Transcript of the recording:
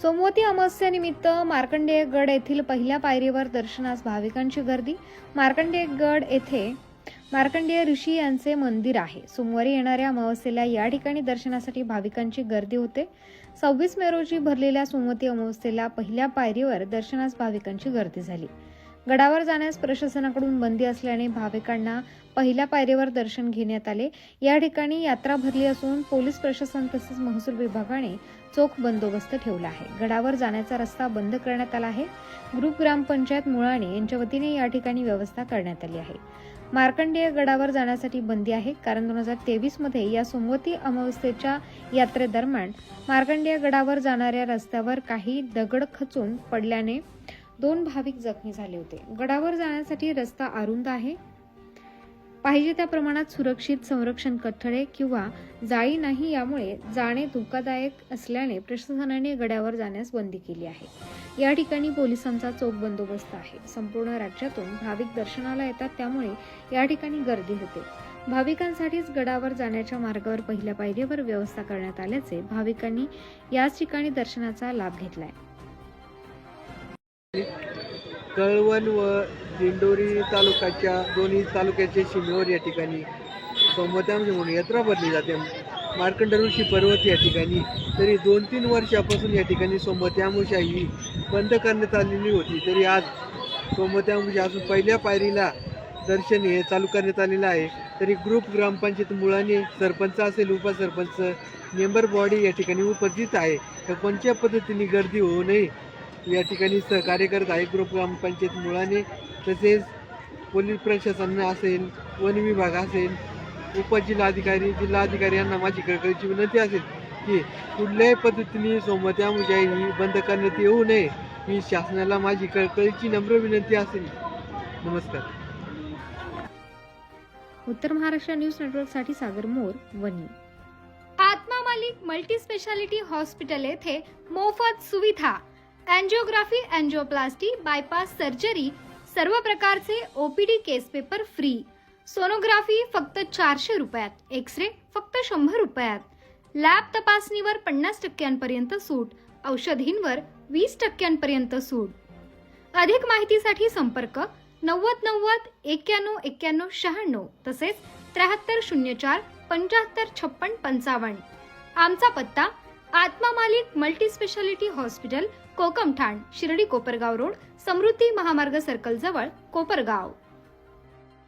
सोमवती अमावस्येनिमित्त मार्कंडेय गड येथील पहिल्या पायरीवर दर्शनास भाविकांची गर्दी। मार्कंडेय गड येथे मार्कंडेय ऋषी यांचे मंदिर आहे। सोमवारी येणाऱ्या अमावस्येला या ठिकाणी दर्शनासाठी भाविकांची गर्दी होते। 26 मे रोजी भरलेल्या सोमवती अमावस्येला पहिल्या पायरीवर दर्शनास भाविकांची गर्दी झाली। गडावर जाण्यास प्रशासनाकडून बंदी असल्याने भाविकांना पहिल्या पायरीवर दर्शन घेण्यात आले। या ठिकाणी यात्रा भरली असून पोलीस प्रशासन तसेच महसूल विभागाने चोख बंदोबस्त ठेवला आहे। गडावर जाण्याचा रस्ता बंद करण्यात आला आहे। ग्रुप ग्रामपंचायत मुळाणे यांच्या वतीने या ठिकाणी व्यवस्था करण्यात आली आहे। मार्कंडेय गडावर जाण्यासाठी बंदी आहे, कारण 2023 मध्ये या सोमवती अमावस्येच्या यात्रेदरम्यान मार्कंडेय गडावर जाणाऱ्या रस्त्यावर काही दगड खचून पडल्याने 2 भाविक जखमी झाले होते। गडावर जाण्यासाठी रस्ता अरुंद आहे, पाहिजे त्या प्रमाणात सुरक्षित संरक्षण कठडे किंवा जाळी नाही, यामुळे जाणे धोकादायक असल्याने प्रशासनाने गडावर जाण्यास बंदी केली आहे। या ठिकाणी पोलिसांचा चोख बंदोबस्त आहे। संपूर्ण राज्यातून भाविक दर्शनाला येतात, त्यामुळे या ठिकाणी गर्दी होते। भाविकांसाठीच गडावर जाण्याच्या मार्गावर पहिल्या पायरीवर व्यवस्था करण्यात आल्याचे भाविकांनी याच ठिकाणी दर्शनाचा लाभ घेतलाय। कळवण व दिंडोरी तालुक्याच्या दोन्ही तालुक्याच्या सीमेवर या ठिकाणी सोमवती अमावस्या म्हणून यात्रा भरली जाते। मार्कंड ऋषी पर्वत या ठिकाणी तरी 2-3 वर्षापासून या ठिकाणी सोमवती अमावस्या ही बंद करण्यात आलेली होती, तरी आज सोमवती अमावस्या असून पहिल्या पायरीला दर्शन हे चालू करण्यात आलेलं आहे। तरी ग्रुप ग्रामपंचायत मुळाने सरपंच असेल, उपसरपंच, मेंबर बॉडी या ठिकाणी उपस्थित आहे। तर कोणत्या पद्धतीने गर्दी होऊ नये या ठिकाणी सहकार्य करत आहे ग्रुप ग्रामपंचायत मुळाने, तसेच पोलीस प्रशासन असेल, वन विभाग असेल, उपजिल्हाधिकारी, जिल्हाधिकारी यांना माझी कळकळीची विनंती असेल की कुठल्याही पद्धतीने सोमवती अमावस्या ही बंद करण्यात येऊ नये, ही शासनाला माझी कळकळीची नम्र विनंती असेल। नमस्कार। उत्तर महाराष्ट्र न्यूज नेटवर्क साठी सागर मोर, वनी। आत्मा मालिक मल्टी स्पेशालिटी हॉस्पिटल येथे मोफत सुविधा, एंजियोग्राफी, एंजियोप्लास्टी, बायपास सर्जरी, सर्व प्रकारचे ओपीडी केस पेपर फ्री, सोनोग्राफी फक्त 400 रुपयात, एक्सरे फक्त 100 रुपयात, लॅब तपासणीवर 50% सूट, औषधींवर 20% सूट। अधिक माहितीसाठी संपर्क 90 90 91 91 96 तसेच 7304 75 56 55। आमचा पत्ता Atma Malik multi speciality hospital, Kokamthan, Shirdi Kopargaon road, Samruddhi Mahamarg circle जवळ, कोपरगाव।